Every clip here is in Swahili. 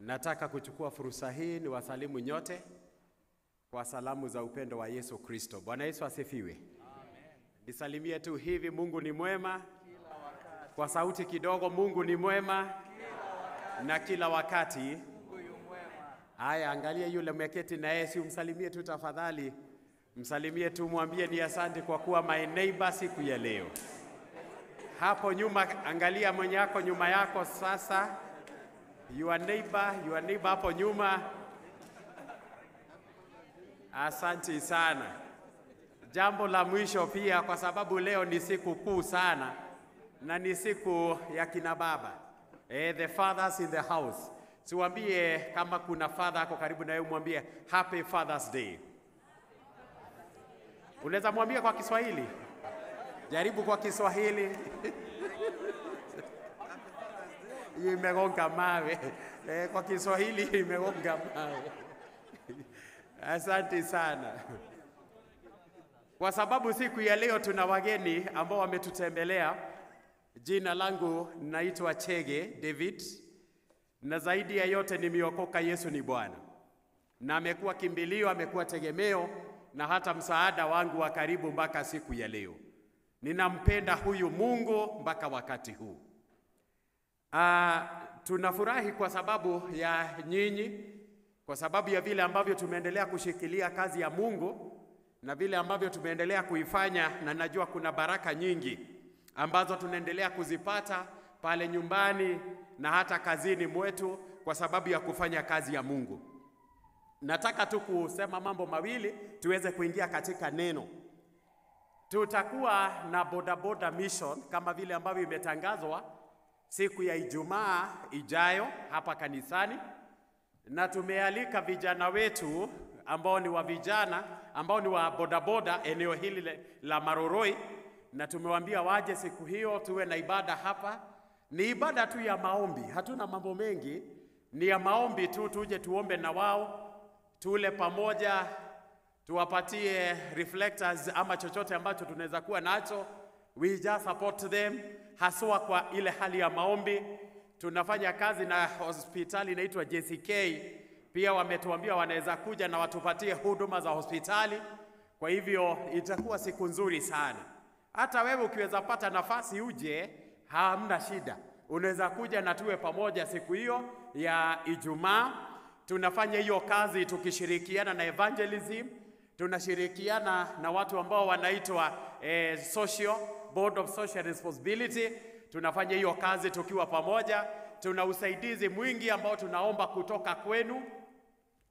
Nataka kuchukua fursa hii ni wasalimu nyote kwa salamu za upendo wa Yesu Kristo. Bwana Yesu asifiwe. Amen. Nisalimie tu hivi, Mungu ni mwema kila wakati. Kwa sauti kidogo, Mungu ni mwema kila wakati. Na kila wakati Mungu yu mwema. Haya, angalia yule mweketi na yeye, si umsalimie tu tafadhali. Msalimie tu, mwambie ni asante kwa kuwa my neighbor siku ya leo. Hapo nyuma, angalia mwenye yako nyuma yako sasa. Your neighbor hapo nyuma. Asante sana. Jambo la mwisho pia, kwa sababu leo ni siku kuu sana na ni siku ya kina baba. The fathers in the house. Siwaambie kama kuna father ako karibu na wewe, mwambie Happy Father's Day. Unaweza mwambie kwa Kiswahili? Jaribu kwa Kiswahili. Imegonga mawe. Kwa Kiswahili imegonga mawe. Asante sana. Kwa sababu siku ya leo tuna wageni ambao wametutembelea. Jina langu naitwa Chege David. Na zaidi ya yote nimeokoka, Yesu ni Bwana. Na amekuwa kimbilio, amekuwa tegemeo na hata msaada wangu wa karibu mpaka siku ya leo. Ninampenda huyu Mungu mpaka wakati huu. Tunafurahi kwa sababu ya nyinyi, kwa sababu ya vile ambavyo tumeendelea kushikilia kazi ya Mungu na vile ambavyo tumeendelea kuifanya, na najua kuna baraka nyingi ambazo tunaendelea kuzipata pale nyumbani na hata kazini mwetu kwa sababu ya kufanya kazi ya Mungu. Nataka tu kusema mambo mawili tuweze kuingia katika neno. Tutakuwa na bodaboda mission kama vile ambavyo imetangazwa siku ya Ijumaa ijayo hapa kanisani, na tumealika vijana wetu ambao ni wa vijana ambao ni wa bodaboda eneo hili la Maroroi, na tumewaambia waje siku hiyo tuwe na ibada hapa. Ni ibada tu ya maombi, hatuna mambo mengi, ni ya maombi tu. Tuje tuombe na wao, tule pamoja, tuwapatie reflectors ama chochote ambacho tunaweza kuwa nacho. We just support them haswa kwa ile hali ya maombi. Tunafanya kazi na hospitali inaitwa JCK. Pia wametuambia wanaweza kuja na watupatie huduma za hospitali. Kwa hivyo itakuwa siku nzuri sana. Hata wewe ukiweza pata nafasi uje, hamna shida. Unaweza kuja na tuwe pamoja siku hiyo ya Ijumaa. Tunafanya hiyo kazi tukishirikiana na evangelism. Tunashirikiana na watu ambao wanaitwa social board of social responsibility. Tunafanya hiyo kazi tukiwa pamoja. Tuna usaidizi mwingi ambao tunaomba kutoka kwenu.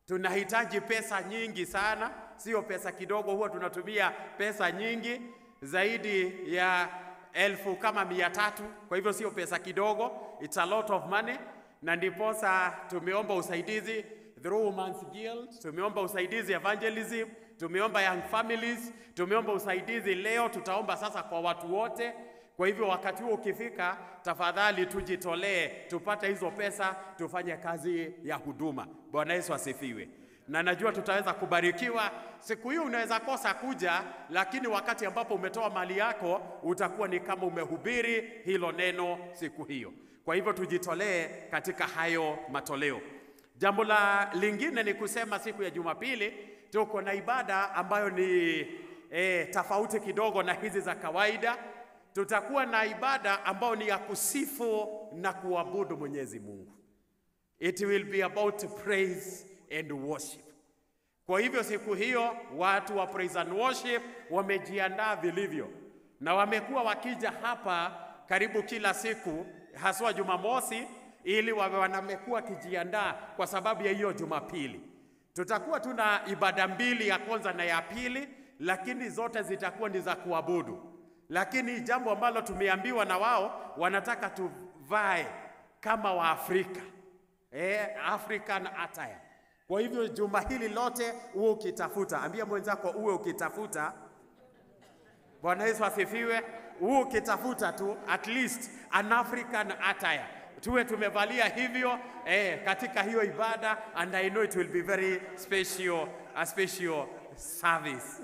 Tunahitaji pesa nyingi sana, sio pesa kidogo. Huwa tunatumia pesa nyingi zaidi ya 1,300. Kwa hivyo sio pesa kidogo, it's a lot of money. Na ndiposa tumeomba usaidizi through Women's Guild, tumeomba usaidizi evangelism, tumeomba young families, tumeomba usaidizi leo. Tutaomba sasa kwa watu wote. Kwa hivyo wakati huo ukifika, tafadhali tujitolee tupate hizo pesa, tufanye kazi ya huduma. Bwana Yesu asifiwe. Na najua tutaweza kubarikiwa. Siku hiyo unaweza kosa kuja, lakini wakati ambapo umetoa mali yako utakuwa ni kama umehubiri hilo neno siku hiyo. Kwa hivyo tujitolee katika hayo matoleo. Jambo la lingine ni kusema siku ya Jumapili tuko na ibada ambayo ni tofauti kidogo na hizi za kawaida. Tutakuwa na ibada ambayo ni ya kusifu na kuabudu Mwenyezi Mungu. It will be about praise and worship. Kwa hivyo siku hiyo watu wa praise and worship wamejiandaa vilivyo, na wamekuwa wakija hapa karibu kila siku, haswa Jumamosi, ili wamekuwa kijiandaa kwa sababu ya hiyo Jumapili. Tutakuwa tuna ibada mbili, ya kwanza na ya pili, lakini zote zitakuwa ni za kuabudu. Lakini jambo ambalo tumeambiwa na wao, wanataka tuvae kama wa Afrika. African attire. Kwa hivyo juma hili lote uwe ukitafuta, ambia mwenzako uwe ukitafuta. Bwana Yesu asifiwe. Uwe ukitafuta tu at least an African attire. Tuwe tumevalia hivyo katika hiyo ibada, and I know it will be very special, a special service.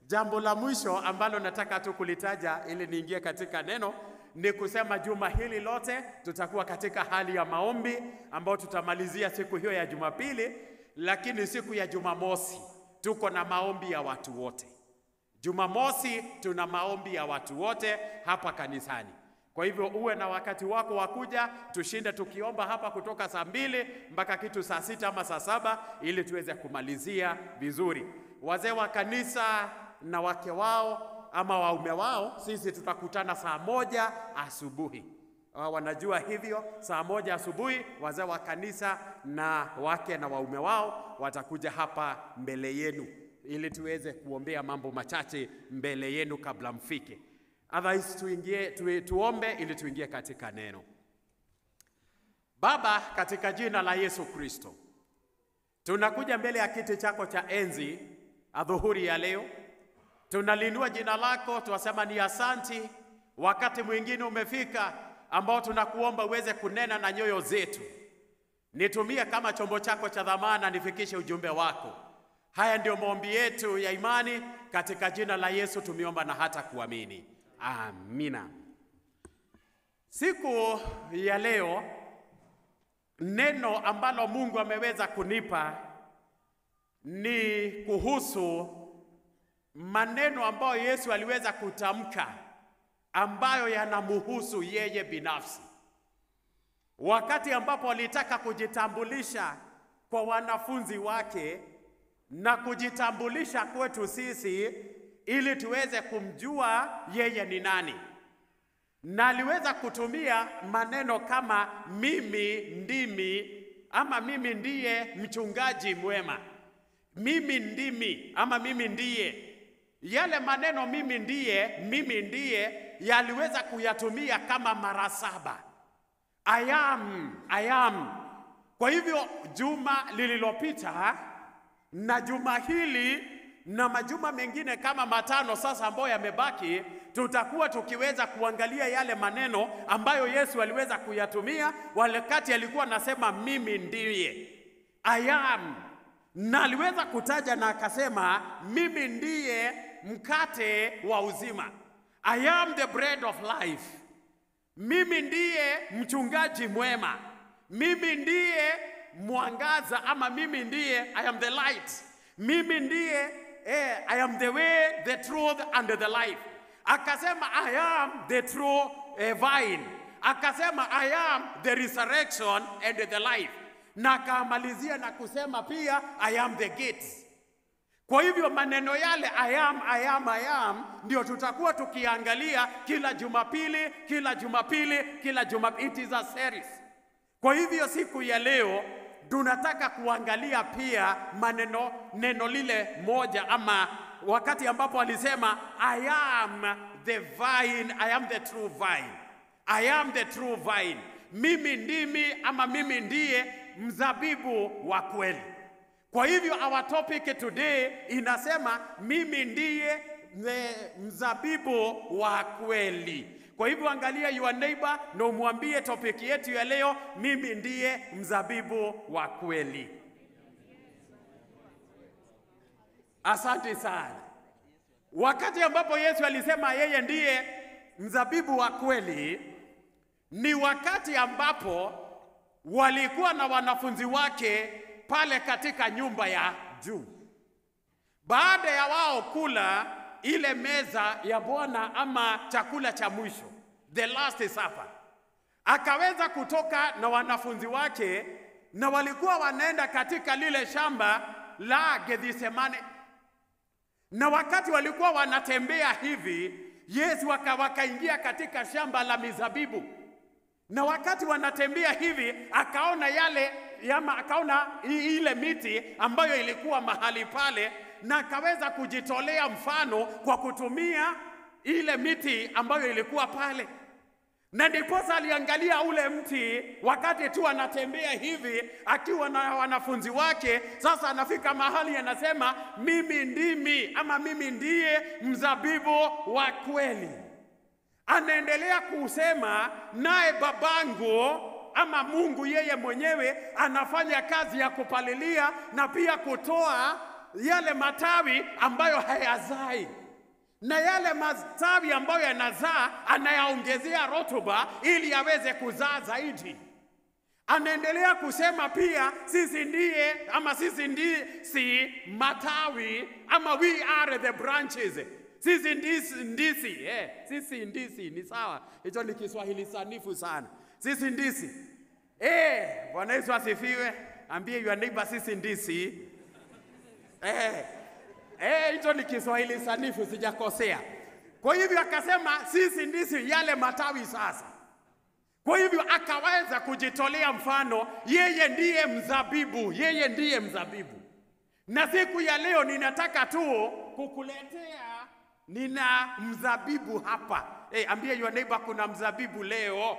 Jambo la mwisho ambalo nataka tu kulitaja ili niingie katika neno ni kusema juma hili lote tutakuwa katika hali ya maombi ambao tutamalizia siku hiyo ya Jumapili, lakini siku ya Jumamosi tuko na maombi ya watu wote. Jumamosi tuna maombi ya watu wote hapa kanisani. Kwa hivyo uwe na wakati wako wa kuja, tushinde tukiomba hapa kutoka saa 2 mpaka kitu saa 6 ama saa 7 ili tuweze kumalizia vizuri. Wazee wa kanisa na wake wao ama waume wao, sisi tutakutana saa 1 asubuhi. Wanajua hivyo, saa 1 asubuhi wazee wa kanisa na wake na waume wao watakuja hapa mbele yenu ili tuweze kuombea mambo machache mbele yenu kabla mfike. Otherwise tuombe ili tuingie katika neno. Baba, katika jina la Yesu Kristo, tunakuja mbele ya kiti chako cha enzi adhuhuri ya leo. Tunalinua jina lako, tunasema ni asanti. Wakati mwingine umefika ambao tunakuomba uweze kunena na nyoyo zetu. Nitumie kama chombo chako cha dhamana, nifikishe ujumbe wako. Haya ndio maombi yetu ya imani, katika jina la Yesu tumeomba na hata kuamini. Amina. Siku ya leo, neno ambalo Mungu ameweza kunipa ni kuhusu maneno ambayo Yesu aliweza kutamka ambayo yanamhusu yeye binafsi. Wakati ambapo alitaka kujitambulisha kwa wanafunzi wake na kujitambulisha kwetu sisi ili tuweze kumjua yeye ni nani. Na aliweza kutumia maneno kama mimi ndimi, ama mimi ndiye mchungaji mwema. Mimi ndimi ama mimi ndiye. Yale maneno mimi ndiye yaliweza kuyatumia kama mara 7. I am. Kwa hivyo juma lililopita na juma hili na majuma mengine kama 5 sasa ambayo yamebaki, tutakuwa tukiweza kuangalia yale maneno ambayo Yesu aliweza kuyatumia wakati alikuwa anasema mimi ndiye. I am. Na aliweza kutaja na akasema mimi ndiye mkate wa uzima. I am the bread of life. Mimi ndiye mchungaji mwema. Mimi ndiye mwangaza, ama mimi ndiye I am the light. Mimi ndiye I am the way, the truth and the life. Akasema I am the true vine. Akasema I am the resurrection and the life. Na akamalizia na kusema pia I am the gate. Kwa hivyo maneno yale I am ndio tutakuwa tukiangalia kila Jumapili. It is a series. Kwa hivyo siku ya leo tunataka kuangalia pia neno lile moja, ama wakati ambapo alisema I am the vine, I am the true vine. I am the true vine. Mimi ndimi ama mimi ndiye mzabibu wa kweli. Kwa hivyo our topic today inasema mimi ndiye mzabibu wa kweli. Kwa hivyo angalia your neighbor na umwambie topic yetu ya leo, mimi ndiye mzabibu wa kweli. Asante sana. Wakati ambapo Yesu alisema yeye ndiye mzabibu wa kweli, ni wakati ambapo walikuwa na wanafunzi wake pale katika nyumba ya juu. Baada ya wao kula ile meza ya Bwana ama chakula cha mwisho, the last supper, akaweza kutoka na wanafunzi wake na walikuwa wanaenda katika lile shamba la Gethsemane. Na wakati walikuwa wanatembea hivi, Yesu wakaingia katika shamba la mizabibu. Na wakati wanatembea hivi, akaona akaona ile miti ambayo ilikuwa mahali pale, na akaweza kujitolea mfano kwa kutumia ile miti ambayo ilikuwa pale. Na ndiposa aliangalia ule mti wakati tu anatembea hivi akiwa na wanafunzi wake. Sasa anafika mahali anasema mimi ndimi ama mimi ndiye mzabibu wa kweli. Anaendelea kusema naye babangu ama Mungu yeye mwenyewe anafanya kazi ya kupalilia na pia kutoa yale matawi ambayo hayazai. na yale matawi ambayo yanazaa anayaongezea rotuba ili yaweze kuzaa zaidi. Anaendelea kusema pia sisi ndisi matawi, ama we are the branches. Sisi ndisi ni sawa. Hicho ni Kiswahili sanifu sana. Sisi ndisi. Bwana Yesu asifiwe. Ambie your neighbor sisi ndisi. Hicho ni Kiswahili sanifu, sijakosea. Kwa hivyo akasema sisi ndisi yale matawi sasa. Kwa hivyo akaweza kujitolea mfano, yeye ndiye mzabibu. Na siku ya leo ninataka tu kukuletea, nina mzabibu hapa. Ambie your neighbor kuna mzabibu leo.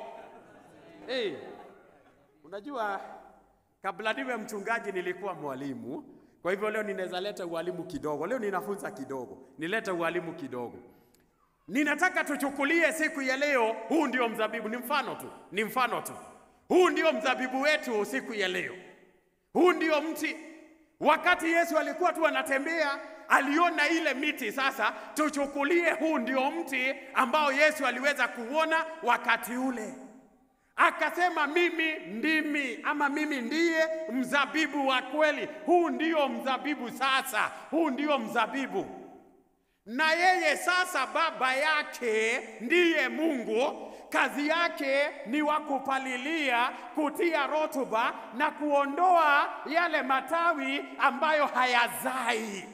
Unajua kabla niwe mchungaji nilikuwa mwalimu. Kwa hivyo leo ninaweza leta ualimu kidogo. Leo ninafunza kidogo. Nileta ualimu kidogo. Ninataka tuchukulie siku ya leo, huu ndio mzabibu, ni mfano tu. Huu ndio mzabibu wetu siku ya leo. Huu ndio mti. Wakati Yesu alikuwa tu anatembea, aliona ile miti. Sasa tuchukulie huu ndio mti ambao Yesu aliweza kuona wakati ule. Akasema mimi ndiye mzabibu wa kweli. Huu ndio mzabibu sasa. Huu ndio mzabibu. Na yeye sasa baba yake ndiye Mungu. Kazi yake ni wakupalilia, kutia rotuba na kuondoa yale matawi ambayo hayazai.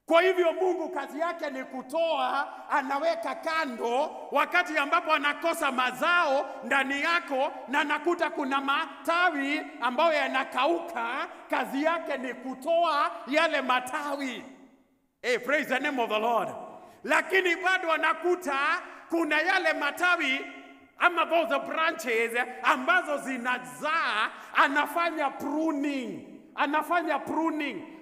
Kwa hivyo Mungu kazi yake ni kutoa, anaweka kando wakati ambapo anakosa mazao ndani yako na nakuta kuna matawi ambayo yanakauka. Kazi yake ni kutoa yale matawi. Praise the name of the Lord. Lakini bado anakuta kuna yale matawi ama those branches ambazo zinazaa, anafanya pruning.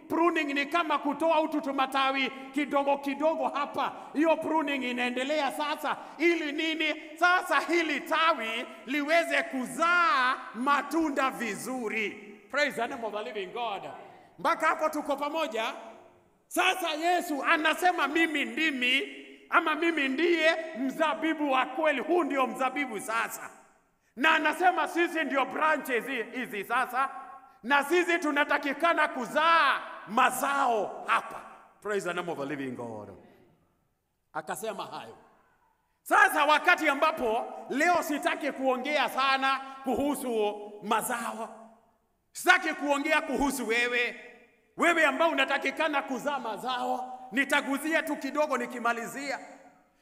Pruning ni kama kutoa utu matawi kidogo kidogo hapa. Hiyo pruning inaendelea sasa ili nini? Sasa hili tawi liweze kuzaa matunda vizuri. Praise the name of the living God. Mpaka hapo tuko pamoja? Sasa Yesu anasema mimi ndiye mzabibu wa kweli. Huu ndio mzabibu sasa. Na anasema sisi ndio branches hizi sasa. Na sisi tunatakikana kuzaa mazao hapa. Praise the name of the living God. Akasema hayo. Sasa wakati ambapo leo sitaki kuongea sana kuhusu mazao. Sitaki kuongea kuhusu wewe ambao unatakikana kuzaa mazao. Nitaguzia tu kidogo nikimalizia.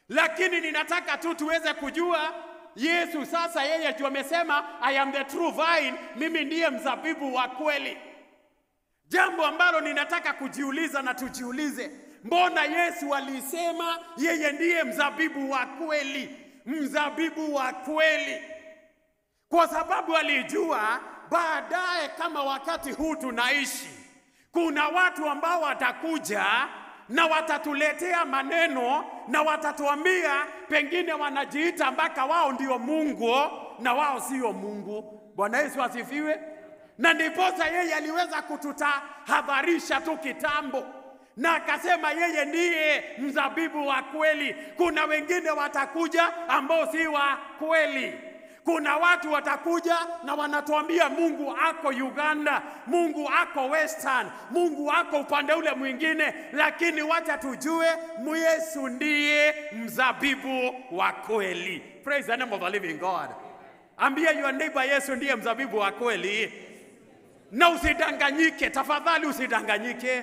Lakini ninataka tu tuweze kujua Yesu sasa yeye tu amesema I am the true vine, mimi ndiye mzabibu wa kweli. Jambo ambalo ninataka kujiuliza na tujiulize, mbona Yesu alisema yeye ndiye mzabibu wa kweli? Mzabibu wa kweli. Kwa sababu alijua baadaye kama wakati huu tunaishi, kuna watu ambao watakuja na watatuletea maneno na watatuambia pengine wanajiita mpaka wao ndio Mungu na wao sio Mungu. Bwana Yesu asifiwe. Na ndiposa yeye aliweza kututahadharisha tu kitambo. Na akasema yeye ndiye mzabibu wa kweli. Kuna wengine watakuja ambao si wa kweli. Kuna watu watakuja na wanatuambia Mungu ako Uganda, Mungu ako Western, Mungu ako upande ule mwingine. Lakini wacha tujue Yesu ndiye mzabibu wa kweli. Praise the name of the living God. Ambia your neighbor Yesu ndiye mzabibu wa kweli. Na usidanganyike, tafadhali usidanganyike.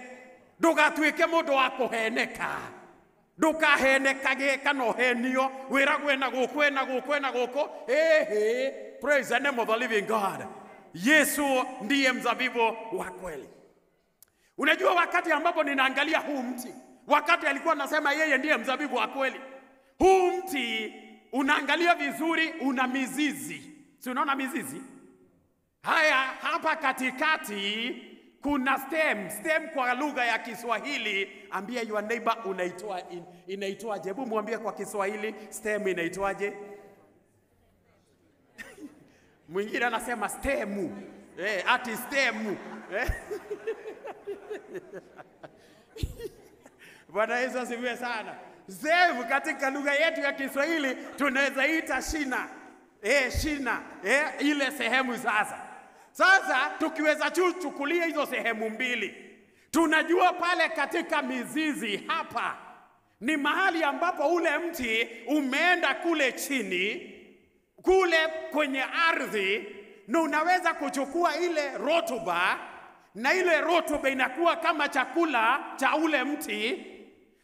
Ndugatuike mundu wa kuheneka. Ndukahenekage kano henio wiragwe na guko. Praise the name of the living God. Yesu ndiye mzabibu wa kweli. Unajua wakati ambapo ninaangalia huu mti, wakati alikuwa anasema yeye ndiye mzabibu wa kweli, huu mti unaangalia vizuri una mizizi. Si unaona mizizi? Haya hapa katikati kuna stem kwa lugha ya Kiswahili. Ambia your neighbor inaitwaje? Hebu mwambie kwa Kiswahili stem inaitwaje? Mwingine anasema stemu. Ati stemu. Bwana Yesu asifiwe sana. Zevu katika lugha yetu ya Kiswahili tunaweza ita shina. Shina. Ile sehemu sasa. Sasa tukiweza chukulia hizo sehemu mbili. Tunajua pale katika mizizi hapa ni mahali ambapo ule mti umeenda kule chini, kule kwenye ardhi, na unaweza kuchukua ile rotuba, na ile rotuba inakuwa kama chakula cha ule mti,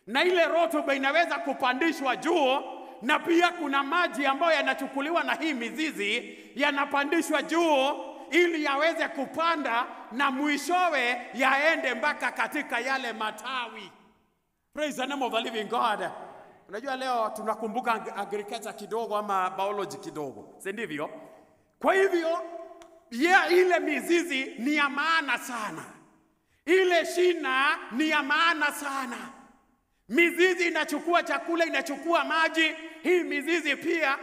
na ile rotuba inaweza kupandishwa juu, na pia kuna maji ambayo yanachukuliwa na hii mizizi yanapandishwa juu ili yaweze kupanda na mwishowe yaende mpaka katika yale matawi. Praise the name of the living God. Unajua leo tunakumbuka agriculture kidogo ama biology kidogo, si ndivyo? Kwa hivyo ile mizizi ni ya maana sana. Ile shina ni ya maana sana. Mizizi inachukua chakula, inachukua maji. Hii mizizi pia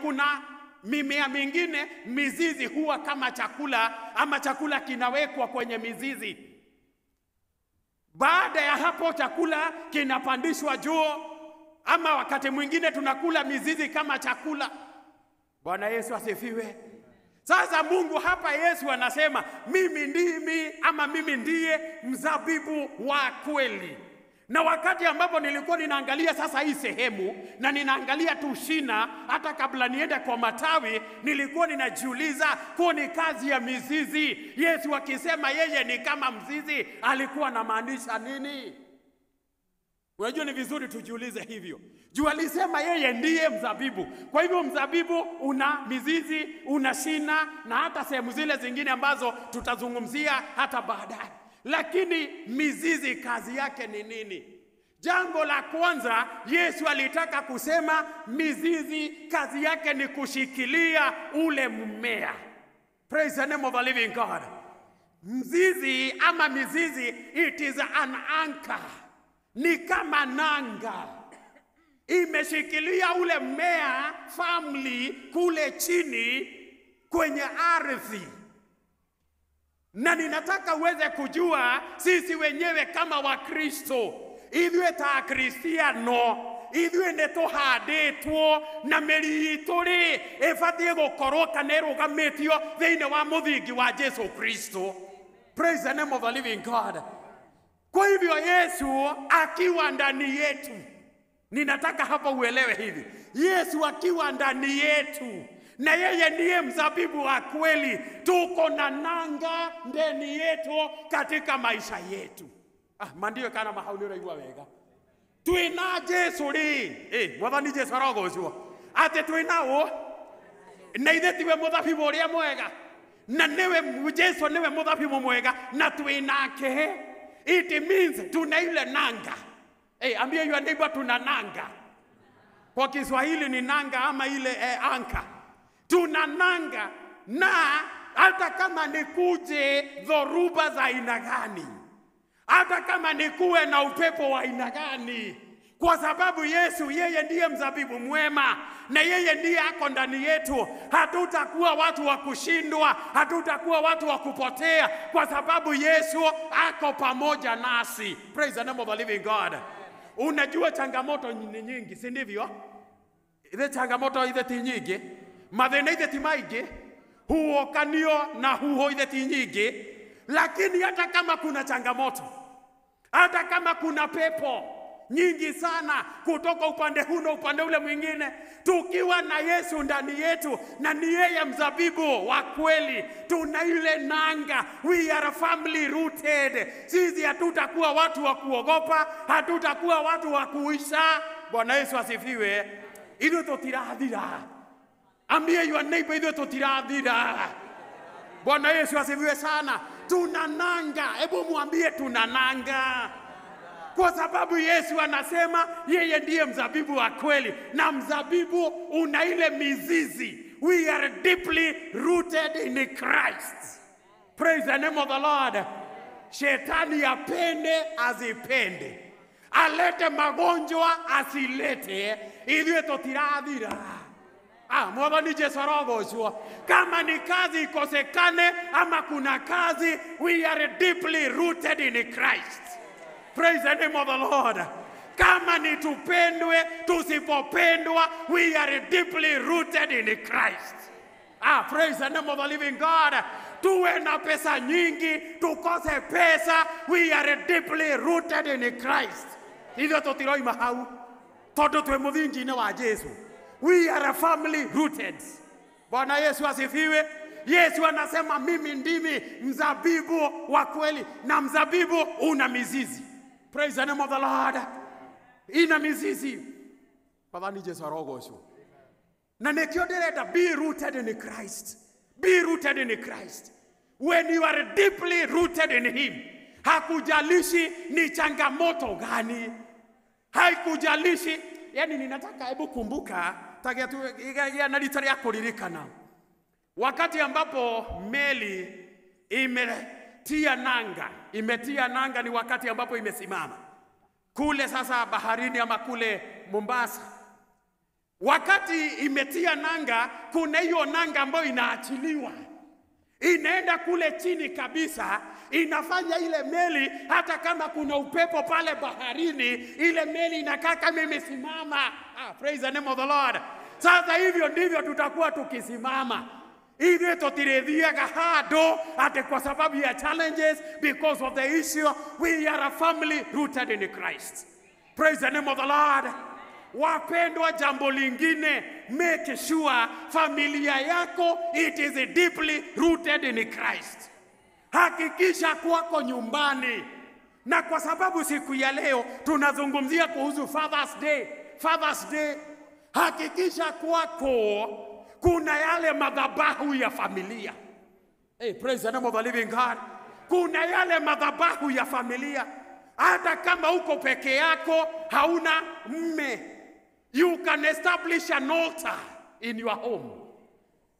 kuna mimea mingine mizizi huwa kama chakula, ama chakula kinawekwa kwenye mizizi. Baada ya hapo chakula kinapandishwa juu, ama wakati mwingine tunakula mizizi kama chakula. Bwana Yesu asifiwe. Sasa Mungu hapa Yesu anasema mimi ndiye mzabibu wa kweli. Na wakati ambapo nilikuwa ninaangalia sasa hii sehemu na ninaangalia tu shina, hata kabla niende kwa matawi, nilikuwa ninajiuliza kwa ni kazi ya mizizi. Yesu akisema yeye ni kama mzizi, alikuwa anamaanisha nini? Unajua ni vizuri tujiulize hivyo. Juu alisema yeye ndiye mzabibu. Kwa hivyo mzabibu una mizizi, una shina, na hata sehemu zile zingine ambazo tutazungumzia hata baadaye. Lakini mizizi kazi yake ni nini? Jambo la kwanza, Yesu alitaka kusema mizizi kazi yake ni kushikilia ule mmea. Praise the name of the living God. Mzizi ama mizizi, it is an anchor. Ni kama nanga. Imeshikilia ule mmea family kule chini kwenye ardhi. Na ninataka uweze kujua sisi wenyewe kama Wakristo, ithuĩ ta Kristiano, ithuĩ nĩtũhandĩtwo na mĩri itũ rĩ ĩbatiĩ gũkorwo kana ĩrũgamĩtio thĩinĩ wa mũthingi wa Yesu Kristo. Praise the name of the living God. Kwa hivyo Yesu akiwa ndani yetu, ninataka hapa uelewe hivi, Yesu akiwa ndani yetu, na yeye ndiye mzabibu wa kweli, tuko na nanga ndani yetu katika maisha yetu. Mandio kana mahauliro igwa wega. Twina Yesu ri, mwathani Yesu arogocwo. Ate twinao na ithe tiwe muthabibu uria mwega. Na niwe Yesu niwe muthabibu mwega na twinake. It means tuna ile nanga. Ambia your neighbor tuna nanga. Kwa Kiswahili ni nanga ama ile anka. Tuna nanga, na hata kama nikuje dhoruba za aina gani, hata kama nikuwe na upepo wa aina gani, kwa sababu Yesu yeye ndiye mzabibu mwema na yeye ndiye ako ndani yetu, hatutakuwa watu wa kushindwa, hatutakuwa watu wa kupotea, kwa sababu Yesu ako pamoja nasi. Praise the name of the living God. Unajua changamoto ni nyingi, si ndivyo? Ile changamoto ile ti nyingi, mathina ile ti maingĩ, huokanio na huho ile ti nyingi, lakini hata kama kuna changamoto, hata kama kuna pepo nyingi sana kutoka upande huu na upande ule mwingine, tukiwa na Yesu ndani yetu na ni yeye mzabibu wa kweli, tuna ile nanga, we are family rooted. Sisi hatutakuwa watu wa kuogopa, hatutakuwa watu wa kuisha. Bwana Yesu asifiwe. Ithuĩ tũtirathira. Ambia your neighbor, ithuĩ tũtirathira. Bwana Yesu asifiwe sana. Tuna nanga. Hebu mwambie tuna nanga. Kwa sababu Yesu anasema yeye ndiye mzabibu wa kweli, na mzabibu una ile mizizi. We are deeply rooted in Christ. Praise the name of the Lord. Shetani apende azipende, alete magonjwa asilete, ithuĩ tũtirathira. Mwathani Yesu arogocwo. Kama ni kazi ikosekane ama kuna kazi, we are deeply rooted in Christ. Praise the name of the Lord. Kama ni tupendwe, tusipopendwa, we are deeply rooted in Christ. Praise the name of the living God. Tuwe na pesa nyingi, tukose pesa, we are deeply rooted in Christ. Hivyo tutiroi mahau, todo tuwe muthingi-inĩ wa Jesu. We are a family rooted. Bwana Yesu asifiwe. Yesu anasema mimi ndimi mzabibu wa kweli, na mzabibu una mizizi. Praise the name of the Lord. Ina mizizi. Padhani Jesu arogosho. Na nekio ndirenda, be rooted in Christ. Be rooted in Christ. When you are deeply rooted in Him, hakujalishi ni changamoto gani, haikujalishi. Yani ninataka hebu kumbuka tagia tu na litari ya kuririkana. Wakati ambapo meli imetia nanga ni wakati ambapo imesimama kule sasa baharini ama kule Mombasa. Wakati imetia nanga, kuna hiyo nanga ambayo inaachiliwa, inaenda kule chini kabisa, inafanya ile meli, hata kama kuna upepo pale baharini, ile meli inakaa kama imesimama. Praise the name of the Lord. Sasa hivyo ndivyo tutakuwa tukisimama. Hivyo tutirethiaga hado ate kwa sababu ya challenges, because of the issue. We are a family rooted in Christ. Praise the name of the Lord. Wapendwa, jambo lingine, make sure familia yako it is deeply rooted in Christ. Hakikisha kwako nyumbani. Na kwa sababu siku ya leo tunazungumzia kuhusu Father's Day, hakikisha kwako kuna yale madhabahu ya familia. Praise the name of the living God. Kuna yale madhabahu ya familia. Hata kama uko peke yako, hauna mme, you can establish an altar in your home.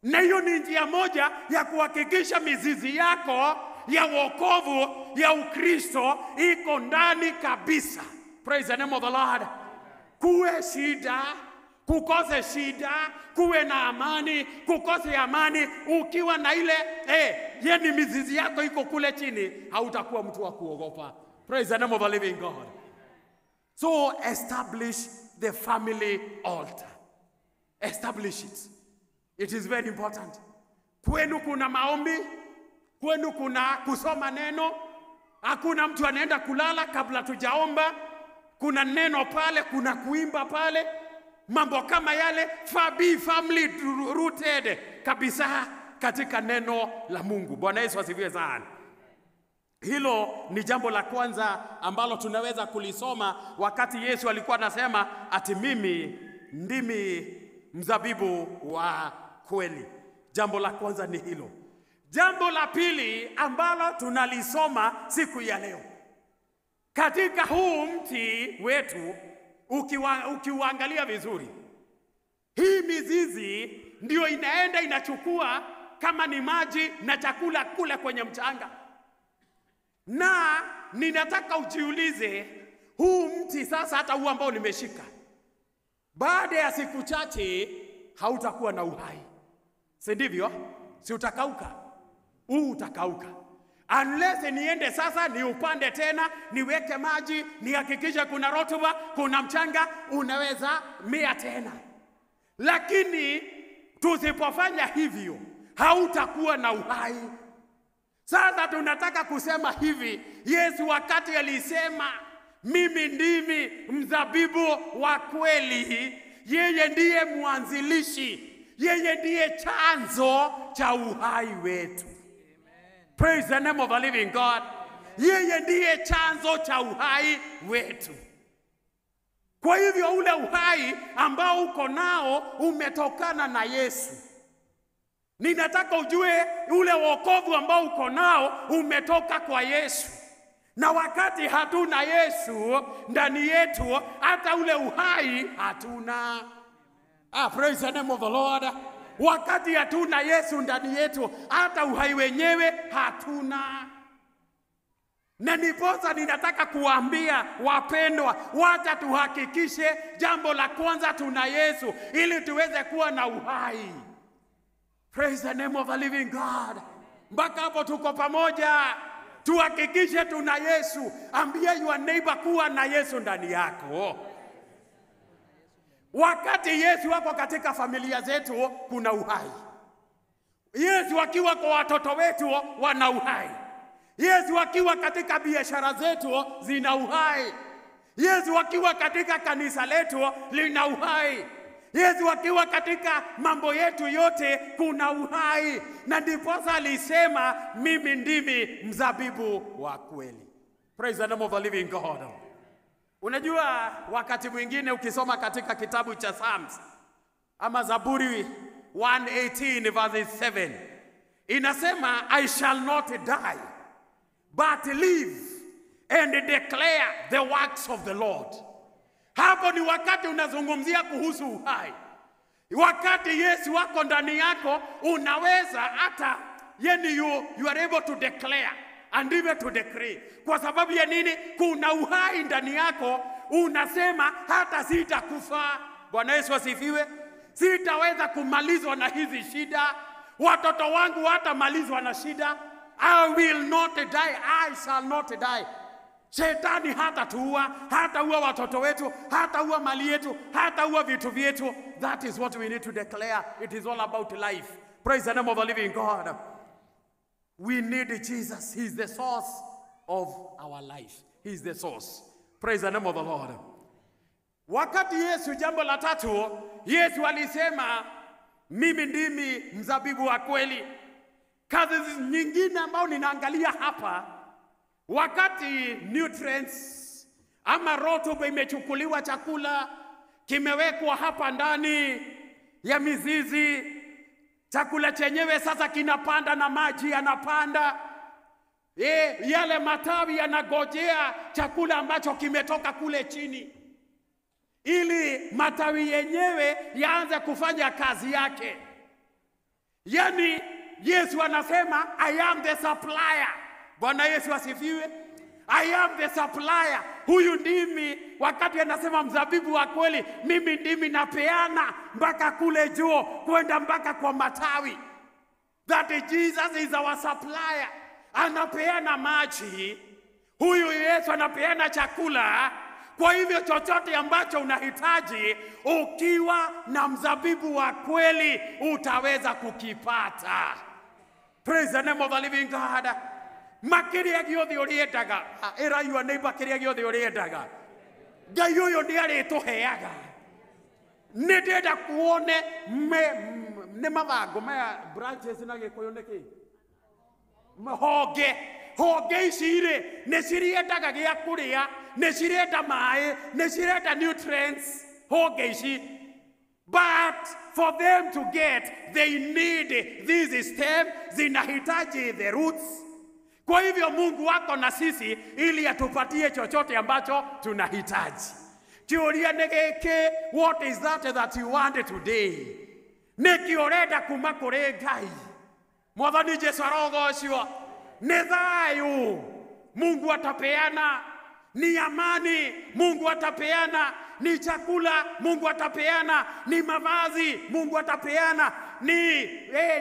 Na hiyo ni njia moja ya kuhakikisha mizizi yako ya wokovu ya Ukristo iko ndani kabisa. Praise the name of the Lord. Kuwe shida, kukose shida, kuwe na amani, kukose amani, ukiwa na ile yani mizizi yako iko kule chini, hautakuwa mtu wa kuogopa. Praise the name of the living God. So establish the family altar. Establish it. It is very important. Kwenu kuna maombi, kwenu kuna kusoma neno. Hakuna mtu anaenda kulala kabla tujaomba. Kuna neno pale, kuna kuimba pale. Mambo kama yale, family rooted kabisa katika neno la Mungu. Bwana Yesu asifiwe sana. Hilo ni jambo la kwanza ambalo tunaweza kulisoma wakati Yesu alikuwa anasema ati mimi ndimi mzabibu wa kweli. Jambo la kwanza ni hilo. Jambo la pili ambalo tunalisoma siku ya leo, katika huu mti wetu ukiuangalia vizuri, hii mizizi ndio inaenda inachukua kama ni maji na chakula kule kwenye mchanga. Na ninataka ujiulize, huu mti sasa, hata huu ambao nimeshika, baada ya siku chache hautakuwa na uhai. Si ndivyo? Si utakauka? Utakauka. Unless niende sasa ni upande tena, niweke maji, nihakikisha kuna rotuba, kuna mchanga, unaweza mea tena. Lakini tusipofanya hivyo, hautakuwa na uhai. Sasa tunataka kusema hivi, Yesu wakati alisema mimi ndimi mzabibu wa kweli, yeye ndiye mwanzilishi, yeye ndiye chanzo cha uhai wetu. Praise the name of the living God. Yeye ndiye chanzo cha uhai wetu. Kwa hivyo ule uhai ambao uko nao umetokana na Yesu. Ninataka ujue ule wokovu ambao uko nao umetoka kwa Yesu. Na wakati hatuna Yesu ndani yetu, hata ule uhai hatuna. Praise the name of the Lord. Wakati hatuna Yesu ndani yetu, hata uhai wenyewe hatuna. Na niposa ninataka kuambia wapendwa, wacha tuhakikishe jambo la kwanza tuna Yesu ili tuweze kuwa na uhai. Praise the name of the living God. Mpaka hapo tuko pamoja. tuhakikishe tuna Yesu. Ambia your neighbor kuwa na Yesu ndani yako. Wakati Yesu wako katika familia zetu, kuna uhai. Yesu akiwa kwa watoto wetu, wana uhai. Yesu akiwa katika biashara zetu, zina uhai. Yesu akiwa katika kanisa letu, lina uhai. Yesu akiwa katika mambo yetu yote, kuna uhai. Na ndiposa alisema, mimi ndimi mzabibu wa kweli. Praise the name of the living God. Unajua, wakati mwingine ukisoma katika kitabu cha Psalms ama Zaburi 118 verse 7, inasema, I shall not die but live and declare the works of the Lord. Hapo ni wakati unazungumzia kuhusu uhai. Wakati Yesu wako ndani yako, unaweza hata you are able to declare and even to decree. Kwa sababu ya nini? Kuna uhai ndani yako. Unasema hata sitakufa. Bwana Yesu asifiwe. Sitaweza kumalizwa na hizi shida. Watoto wangu hawatamalizwa na shida. I will not die. I shall not die. Shetani hatatuua, hataua watoto wetu, hataua mali yetu, hataua vitu vyetu. That is what we need to declare. It is all about life. Praise the name of the living God. We need Jesus. He is the source of our life. He is the source. Praise the name of the Lord. Wakati Yesu, jambo la tatu, Yesu alisema, mimi ndimi mzabibu wa kweli. Kazi nyingine ambao ninaangalia hapa, wakati nutrients ama rotuba imechukuliwa, chakula kimewekwa hapa ndani ya mizizi, chakula chenyewe sasa kinapanda na maji yanapanda. Yale matawi yanagojea chakula ambacho kimetoka kule chini, ili matawi yenyewe yaanze kufanya kazi yake. Yani Yesu anasema, I am the supplier. Bwana Yesu asifiwe. I am the supplier. Huyu ndimi, wakati anasema mzabibu wa kweli, mimi ndimi napeana mpaka kule juu, kwenda mpaka kwa matawi. That Jesus is our supplier. Anapeana maji. Huyu Yesu anapeana chakula. Kwa hivyo chochote ambacho unahitaji, ukiwa na mzabibu wa kweli, utaweza kukipata. Praise the name of the living God. Makiria giothe uriendaga, era your neighbor kiria giothe uriendaga, Ngai uyu ni arituheaga. Nindenda kuone ne mathangu maya branches na gikuyu niki honge ici ri ni ciriendaga gia kuria, ni cirenda mai, ni cirenda nutrients honge ici. But for them to get, they need this stem, zinahitaji the roots. Kwa hivyo Mungu wako na sisi ili atupatie chochote ambacho tunahitaji. Kiuria negeke, what is that you want today? Nikiorenda kuma kuri Ngai. Mwathani Jesu arogocwo. Ni thayu Mungu atapeana, ni amani Mungu atapeana, ni chakula Mungu atapeana, ni mavazi Mungu atapeana, ni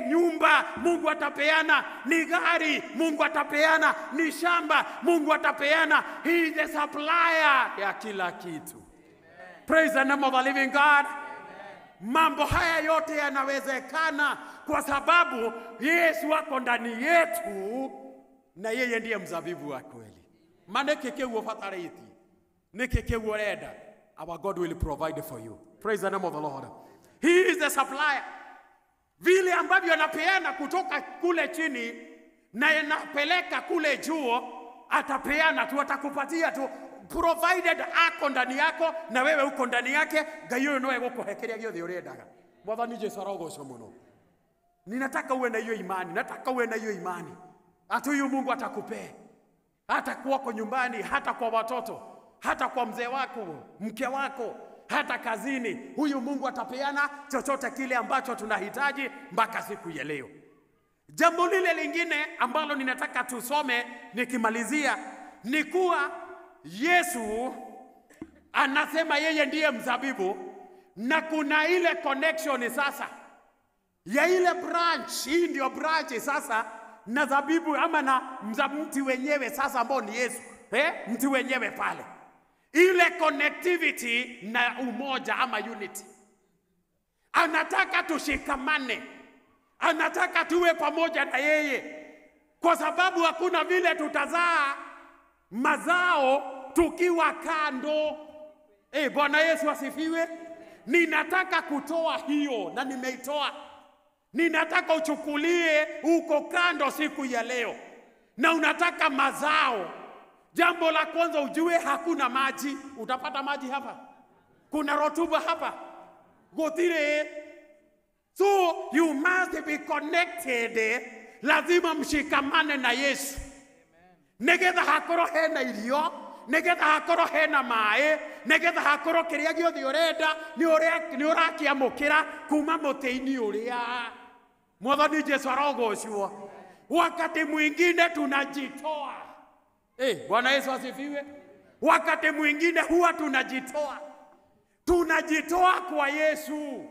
nyumba Mungu atapeana, ni gari Mungu atapeana, ni shamba Mungu atapeana. He is the supplier ya kila kitu. Praise the name of the living God. Mambo haya yote yanawezekana kwa sababu Yesu wako ndani yetu, na yeye ndiye mzabibu wa kweli. Manekeke uofatariti, nekeke uoreda, our God will provide for you. Praise the name of the Lord. He is the supplier. Vile ambavyo anapeana kutoka kule chini na yanapeleka kule juu, atapeana tu, atakupatia tu, provided ako ndani yako na wewe uko ndani yake. Ngai uyu nowe gukuhekeria giothe urendaga. Mwathani Jesu arogocwo muno. Ninataka uwe na hiyo imani, nataka uwe na hiyo imani. Hata huyu Mungu atakupea. Hata kwako nyumbani, hata kwa watoto, hata kwa mzee wako, mke wako, hata kazini, huyu Mungu atapeana chochote kile ambacho tunahitaji mpaka siku ya leo. Jambo lile lingine ambalo ninataka tusome nikimalizia ni kuwa Yesu anasema yeye ndiye mzabibu, na kuna ile connection sasa ya ile branch. Hii ndio branch sasa na zabibu ama na mti wenyewe sasa ambao ni Yesu. Mti wenyewe pale. Ile connectivity na umoja ama unity. Anataka tushikamane. Anataka tuwe pamoja na yeye. Kwa sababu hakuna vile tutazaa mazao tukiwa kando. Bwana Yesu asifiwe. Ninataka kutoa hiyo na nimeitoa. Ninataka uchukulie uko kando siku ya leo. Na unataka mazao. Jambo la kwanza ujue hakuna maji. Utapata maji hapa? Kuna rotuba hapa? Gotire. So you must be connected. Lazima mshikamane na Yesu. Negetha hakoro hena irio, negetha hakoro hena mae, negetha hakoro kiria giothe urenda ni urakiamukira kuma muteini uria. Mwathani Yesu arogocwo. Wakati mwingine tunajitoa. Bwana Yesu asifiwe. Wakati mwingine huwa tunajitoa. Tunajitoa kwa Yesu.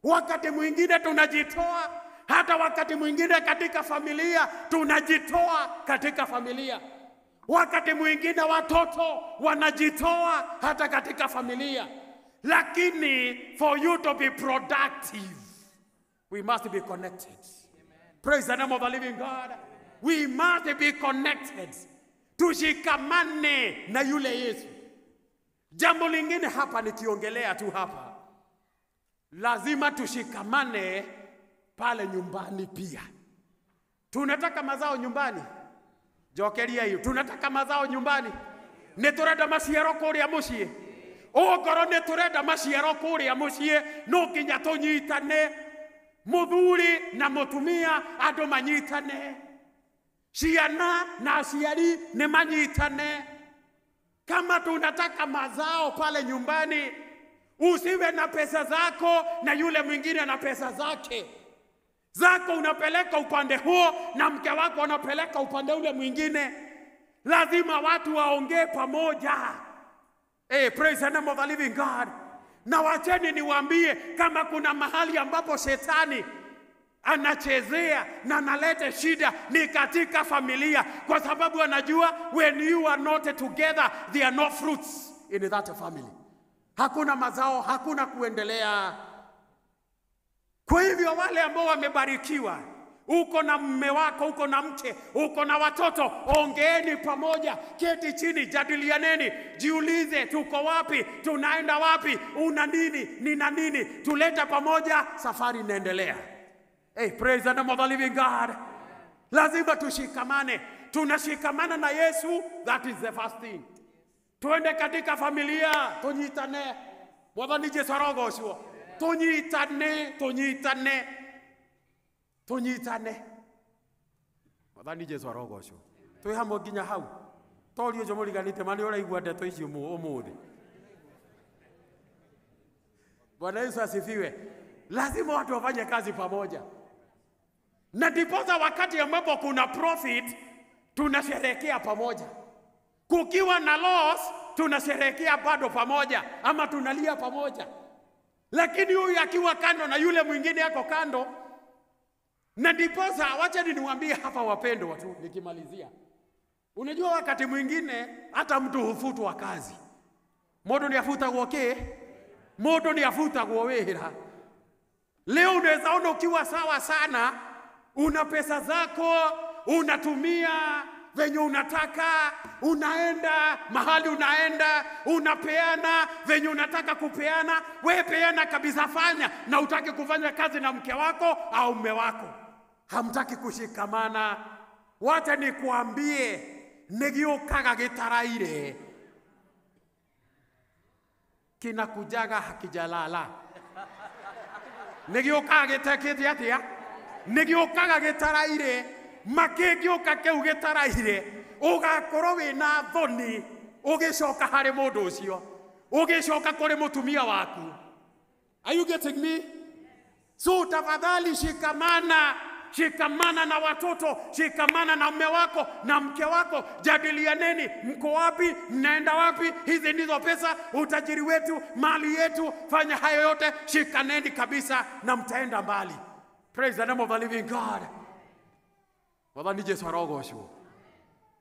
Wakati mwingine tunajitoa. Hata wakati mwingine katika familia tunajitoa katika familia. Wakati mwingine watoto wanajitoa hata katika familia. Lakini for you to be productive, we must be connected. Praise the name of the living God. We must be connected. Tushikamane na yule Yesu. Jambo lingine hapa nikiongelea tu hapa. Lazima tushikamane pale nyumbani pia. Tunataka mazao nyumbani. Jokeria hiyo. Tunataka mazao nyumbani. Neturenda maciaro kuria mucie. Ogoro neturenda maciaro kuria mucie, no kinya tunyitane. Muthuri na mutumia andu manyitane. Ciana na aciari ni manyitane. Kama tunataka mazao pale nyumbani, usiwe na pesa zako na yule mwingine na pesa zake. Zako unapeleka upande huo na mke wako anapeleka upande ule mwingine. Lazima watu waongee pamoja. Praise the name of the living God. Na wacheni niwaambie, kama kuna mahali ambapo shetani anachezea na analeta shida ni katika familia, kwa sababu anajua when you are not together there are no fruits in that family. Hakuna mazao, hakuna kuendelea. Kwa hivyo wale ambao wamebarikiwa, uko na mume wako, uko na mke, uko na watoto, ongeeni pamoja, keti chini, jadilianeni, jiulize tuko wapi, tunaenda wapi, una nini, nina nini, tuleta pamoja, safari inaendelea. Praise the name of the living God. Lazima tushikamane. Tunashikamana na Yesu, that is the first thing. Tuende katika familia, tunyitane. Mwathani Yesu arogocwo. Tunyitane. Mwathani Yesu arogocwo. Twi hamwe nginya hau. Torio jo muriganite mani uraigua ndeto icio umuthi. Bwana Yesu asifiwe. Lazima watu wafanye kazi pamoja. Na ndiposa wakati ambapo kuna profit tunasherehekea pamoja. Kukiwa na loss tunasherehekea bado pamoja ama tunalia pamoja. Lakini huyu akiwa kando na yule mwingine yako kando. Na ndiposa wacha niwaambie hapa wapendo watu nikimalizia. Unajua wakati mwingine hata mtu hufutwa kazi. Modo ni afutagwo ke? Modo ni afutagwo wira. Leo unaweza ona ukiwa sawa sana, una pesa zako, unatumia venye unataka, unaenda mahali unaenda, unapeana venye unataka kupeana, wewe peana kabisa, fanya, na utaki kufanya kazi na mke wako au mume wako. Hamtaki kushikamana. Wacha nikuambie, negiokaga gitaraire kinakujaga hakijalala. Negiokaga gitakete atia? Negiokaga gitaraire, makegioka keu gitaraire, ugakorwo wina thoni, ugicoka hari mundu ucio, ugicoka kuri mutumia waku. Are you getting me? So tafadhali shikamana. Shikamana na watoto, shikamana na mume wako na mke wako, jadilianeni, mko wapi, mnaenda wapi, hizi ndizo pesa, utajiri wetu, mali yetu, fanya hayo yote, shikaneni kabisa na mtaenda mbali. Praise the name of the living God. Wathani Jesu arogocwo.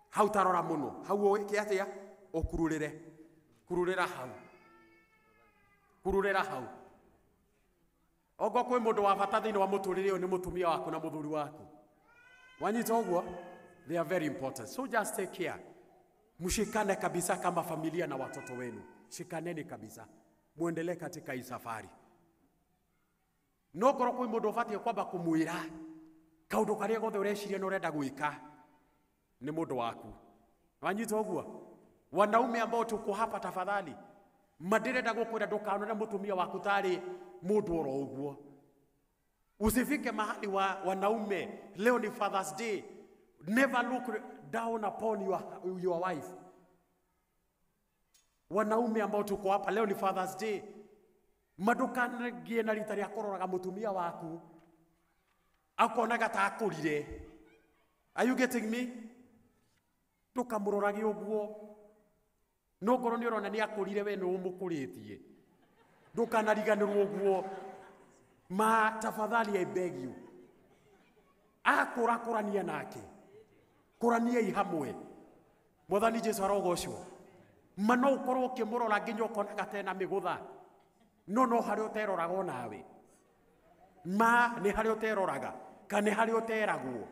Hau tarora muno. Hau oikia okururire. Kururira hau. Kururira hau. Ogo kwe mundu wa bata thiini wa muturire ni mutumia waku na muthuri waku. Wanyita ogwo? They are very important. So just take care. Mshikane kabisa kama familia na watoto wenu. Shikaneni kabisa. Muendelee katika hii safari. No korwo kwi mundu ubatie kwamba kumwira kaundu karia gothe ureciria no urenda gwika ni mundu waku. Wanyita ogwo? Wanaume ambao tuko hapa tafadhali, madirenda gukwira ndukanone mutumia waku tari mundu oro ugwo. Usifike mahali wa wanaume leo ni Father's Day, never look down upon your wife. Wanaume ambao tuko hapa leo ni Father's Day, madukanagie na rita ria kororaga mutumia waku akonaga ta akurire. Are you getting me? Tukamurorage ugwo. No ngoro ni urona ni akurire we no umukuritie. Ndukanariganirwo ugwo. Ma tafadhali I beg you. Akurakurania nake. Kurania ihamwe. Mwathani Jesu arogocwo. Mano ukorwo ukimurora nginya ukonaga tena migutha. No hari uteroraga nawe. Ma ni hari uteroraga kana hari uteragwo.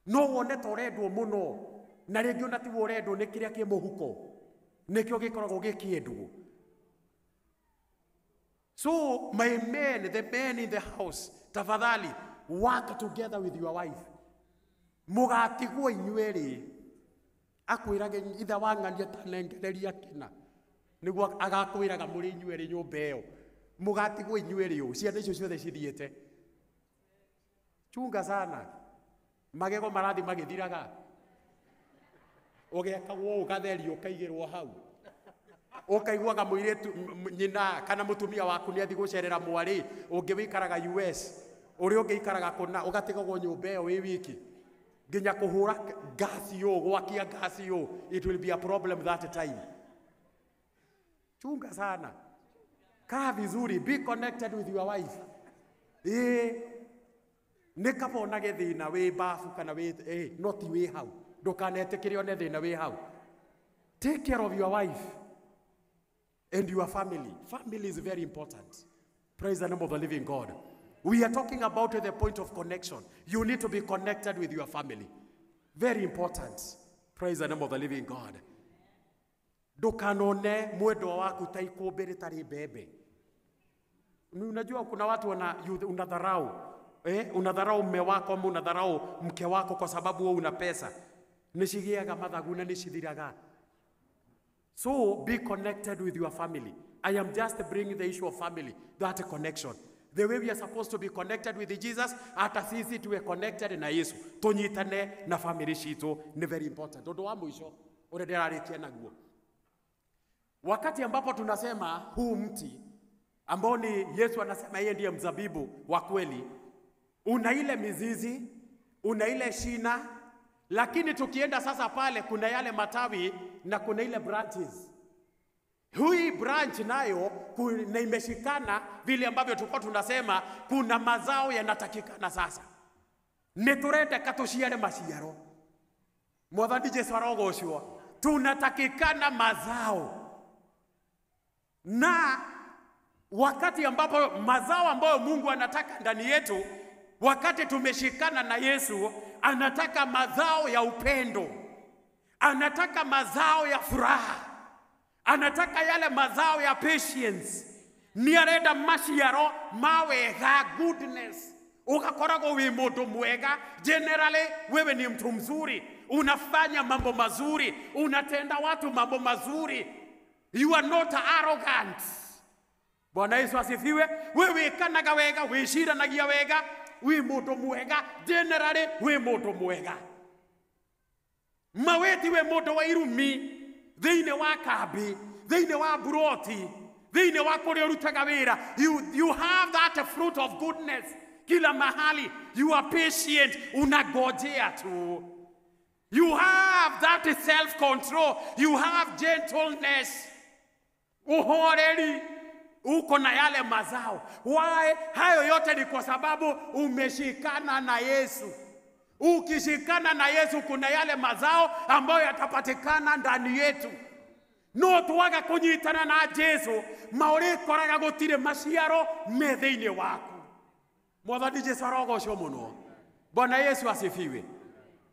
No wone torendwo muno. Na rĩngĩ ona ti urendwo nĩ kĩrĩa kĩ mũhuko nĩkĩo gĩkoragwo gĩkĩendwo. So my men, the men in the house, tafadhali work together with your wife. Mũgatigwo inyuerĩ akwĩrage ithe wang'ania tanengereria kĩna nĩguo agakwĩraga mũrĩ inyuerĩ nyũmba ĩyo. Mũgatigwo inyuerĩ ũũ ciana icio ciothe cithiĩte. Chunga sana. Magego marathi magĩthiraga. Ogekagwo ugatherio kaigirwo hau. Ukaiguaga muiretu nyina kana mutumia waku ni athi gucerera mwari ungiwikaraga US uri ungiikaraga kuna ugatigagwo nyumba iyo wi wiki nginya kuhura gas yo gwakia gas yo, it will be a problem that time. Chunga sana. Kaa vizuri, be connected with your wife. Nikabona gethina we bafu kana we not we hau. Ndukanetikire one thina we hau. Take care of your wife and your family. Family is very important. Praise the name of the living God. We are talking about the point of connection. You need to be connected with your family. Very important. Praise the name of the living God. Ndukanone mwendwa waku ta ikumbi ritari bebe. Unajua kuna watu unadharau. Unadharau mume wako ama unadharau mke wako kwa sababu wewe una pesa. Nishigiaga mathagu na nishithiraga. So be connected with your family. I am just bringing the issue of family, that connection. The way we are supposed to be connected with Jesus, hata sisi tuwe connected na Yesu. Tunyitane na family shitu ni very important. Undu wa mwisho urederarikia naguo. Wakati ambapo tunasema huu mti ambao ni Yesu anasema yeye ndiye mzabibu wa kweli, una ile mizizi, una ile shina, lakini tukienda sasa pale kuna yale matawi na kuna ile branches. Hui branch nayo na imeshikana vile ambavyo tulikuwa tunasema kuna mazao yanatakikana sasa. Niturende katuciare maciaro. Mwathani Jesu arogocwo. Tunatakikana mazao. Na wakati ambapo mazao ambayo Mungu anataka ndani yetu, wakati tumeshikana na Yesu, anataka mazao ya upendo. Anataka mazao ya furaha. Anataka yale mazao ya patience. Ni arenda maciaro mawega, goodness. Ugakoragwo wi mundu mwega, generally wewe ni mtu mzuri, unafanya mambo mazuri, unatenda watu mambo mazuri. You are not arrogant. Bwana Yesu asifiwe. Wewe kanaga wega, wiciranagia wega, wi mundu mwega, generally wi mundu mwega. Maweti we mundu wa irumi, thiine wa kambi, thiine wa buroti, thiine wa kuria urutaga wira. You have that fruit of goodness. Kila mahali, you are patient, unagojea tu. You have that self-control, you have gentleness. Uhoreri, uko na yale mazao. Why? Hayo yote ni kwa sababu umeshikana na Yesu. Ukishikana na Yesu kuna yale mazao ambayo yatapatikana ndani yetu. No tuwaga kunyitana na Yesu, maore koraga gutire maciaro methe-ini waku. Mwathani Jesu arogocwo muno. Bwana Yesu asifiwe.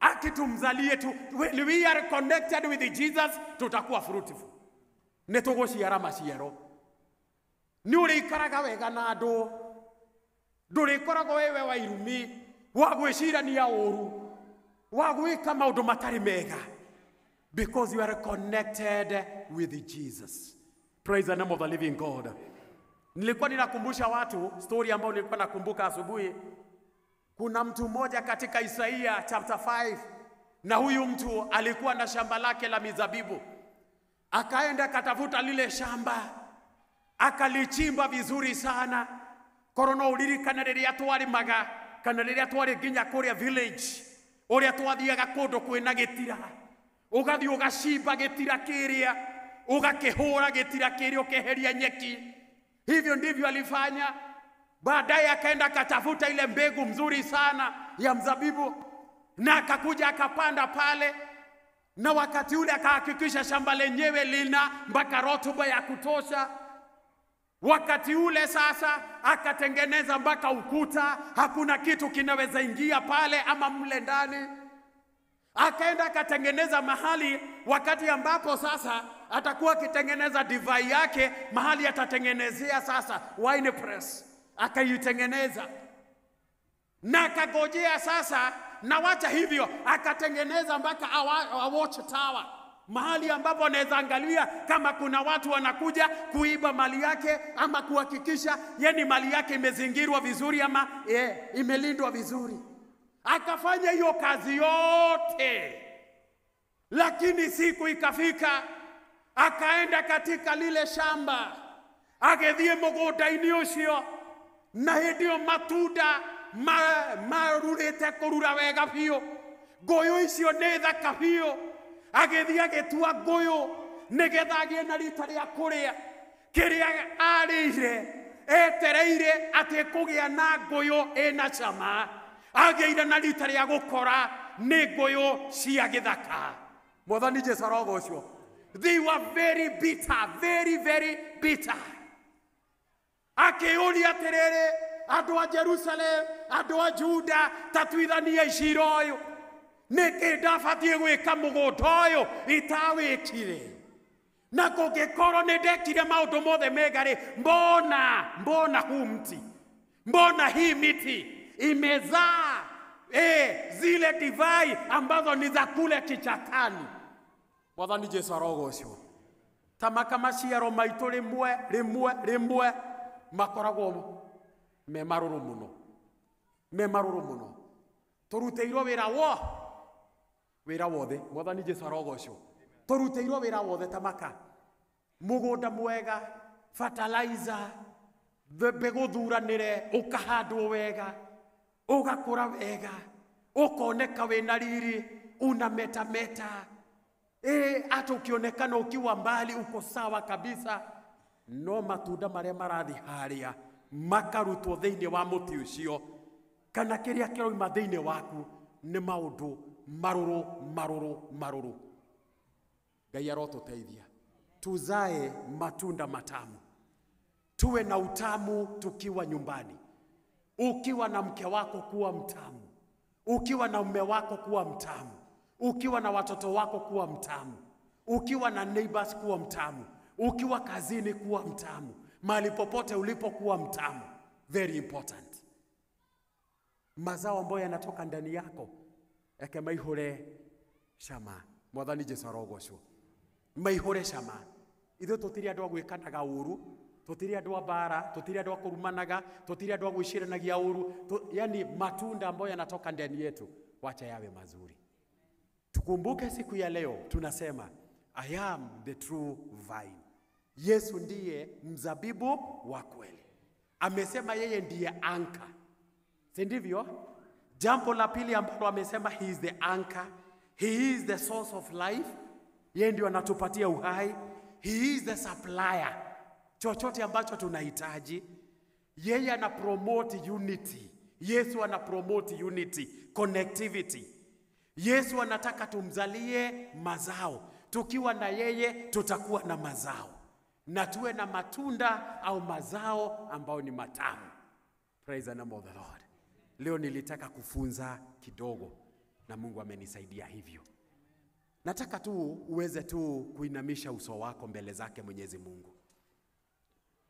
Akitumzalie tu, when we are connected with Jesus, tutakuwa fruitful. Netuguciara maciaro. Ni urikaraga wega na andu. Ndurikoragwo wewe wa irumi, wa gwicirania uru, wa gwika maundu matari mega. Because you are connected with Jesus. Praise the name of the living God. Nilikuwa ninakumbusha watu story ambayo nilikuwa nakumbuka asubuhi. Kuna mtu mmoja katika Isaia chapter 5, na huyu mtu alikuwa na shamba lake la mizabibu. Akaenda katafuta lile shamba, akalichimba vizuri sana. Korono ulirikana riria twari maga, kana riria twari nginya kuria village, uria twathiaga kundu kwina gitira. Ugathi ugacimba gitira kiria, ugakihura gitira kiria, ukeheria nyeki. Hivyo ndivyo alifanya. Baadaye akaenda katafuta ile mbegu mzuri sana ya mzabibu, na akakuja akapanda pale, na wakati ule akahakikisha shamba lenyewe lina mpaka rotuba ya kutosha. Wakati ule sasa akatengeneza mpaka ukuta, hakuna kitu kinaweza ingia pale ama mle ndani. Akaenda akatengeneza mahali, wakati ambapo sasa atakuwa akitengeneza divai yake, mahali atatengenezea sasa wine press, akaitengeneza. Na akagojea sasa, na wacha hivyo, akatengeneza mpaka a watch tower, mahali ambapo anaweza angalia kama kuna watu wanakuja kuiba mali yake, ama kuhakikisha yani mali yake imezingirwa vizuri ama imelindwa vizuri. Akafanya hiyo kazi yote, lakini siku ikafika, akaenda katika lile shamba, agethie mugunda-ini ucio, na hindio matunda marurite kurura wega biu, nguyu icio ni thaka biu. Agethie agetua nguyu nigetha agie na rita ria kuria kiria arire, etereire ati kugia na nguyu ina cama. Ageire na rita ria gukora ni nguyu cia githaka. Mwathani Jesu arogocwo. They were very bitter, very very bitter. Akiuria atiriri, andu a Jerusalem, andu a Juda, tatuithanie icira uyu. Niki ndabatie gwika mugunda uyu itawikire? Na kungikorwo ni ndekire maundu mothe megari, mbona huu mti, mbona hii miti imezaa zile divai ambazo ni za kule kichakani? Mwathani Jesu arogocwo. Tamaka maciaro maitu rimwe makoragwo me maruru muno. Turuteirwo wira wothe. Mwathani Jesu arogocwo. Turuteirwo wira wothe tamaka. Mugunda mwega, fertilizer, mbegu thuranire, ukahandwo wega, ugakura wega, ukoneka wina riri, unameta. Hata ukionekana ukiwa mbali uko sawa kabisa. No matunda maria marathi haria makarutwo thiini wa muti ucio, kana kiria kiroima thiini waku ni maundu maruru. Ngai arotuteithia tuzae matunda matamu, tuwe na utamu tukiwa nyumbani. Ukiwa na mke wako kuwa mtamu, ukiwa na mume wako kuwa mtamu, ukiwa na watoto wako kuwa mtamu, ukiwa na neighbors kuwa mtamu, ukiwa kazini kuwa mtamu, mahali popote ulipokuwa mtamu. Very important. Mazao ambayo yanatoka ndani yako yake maihure shama. Mwathani Jesu arogocwo. Maihure shama. Ithuĩ tũtirĩ andũ a gwĩkanaga ũru, tũtirĩ andũ a bara, tũtirĩ andũ a kũrumanaga, tũtirĩ andũ a gwĩciranagia ũru. Yani matunda ambayo yanatoka ndani yetu wacha yawe mazuri. Tukumbuke siku ya leo tunasema I am the true vine. Yesu ndiye mzabibu wa kweli. Amesema yeye ndiye anchor. Si ndivyo? Jambo la pili ambalo amesema he is the anchor. He is the source of life. Yeye ndiye anatupatia uhai. He is the supplier. Chochote ambacho tunahitaji. Yeye ana promote unity. Yesu ana promote unity, connectivity. Yesu anataka tumzalie mazao. Tukiwa na yeye tutakuwa na mazao. Na tuwe na matunda au mazao ambao ni matamu. Praise the name of the Lord. Leo nilitaka kufunza kidogo na Mungu amenisaidia hivyo. Nataka tu uweze tu kuinamisha uso wako mbele zake Mwenyezi Mungu.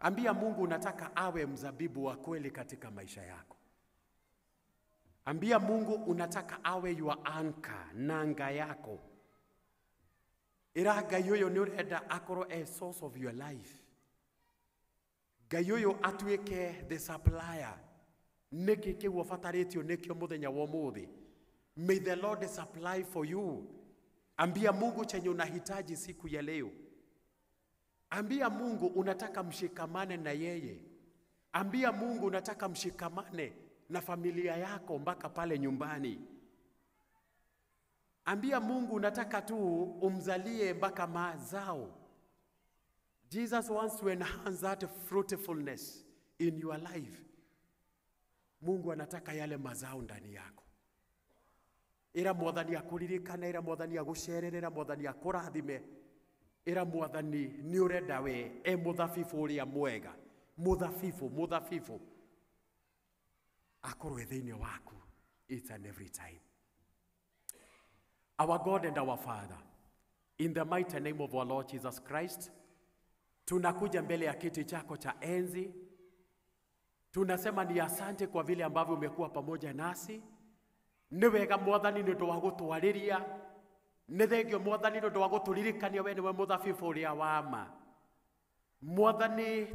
Ambia Mungu unataka awe mzabibu wa kweli katika maisha yako. Ambia Mungu unataka awe your anchor, nanga yako. Ira gayoyo ni urenda akorwo a source of your life. Gayoyo atuike the supplier. Niki kiwa fataretio nikio muthenya wa muthi. May the Lord supply for you. Ambia Mungu chenye unahitaji siku ya leo. Ambia Mungu unataka mshikamane na yeye. Ambia Mungu unataka mshikamane na familia yako mpaka pale nyumbani. Ambia Mungu unataka tu umzalie mpaka mazao. Jesus wants to enhance that fruitfulness in your life. Mungu anataka yale mazao ndani yako. Ira mwathani akuririkana, ira mwathani agucererera, mwathani akurathime. Ira mwathani ni urenda we muthabibu uria mwega. Muthabibu akorwe thiini waku each and every time. Our God and our Father, in the mighty name of our Lord Jesus Christ, tunakuja mbele ya kiti chako cha enzi. Tunasema ni asante kwa vile ambavyo umekuwa pamoja nasi. Ni wega mwathani ni undu wa gutwariria. Ni thengio mwathani ni undu wa guturirikania we niwe muthabibu uria wa ma. Mwathani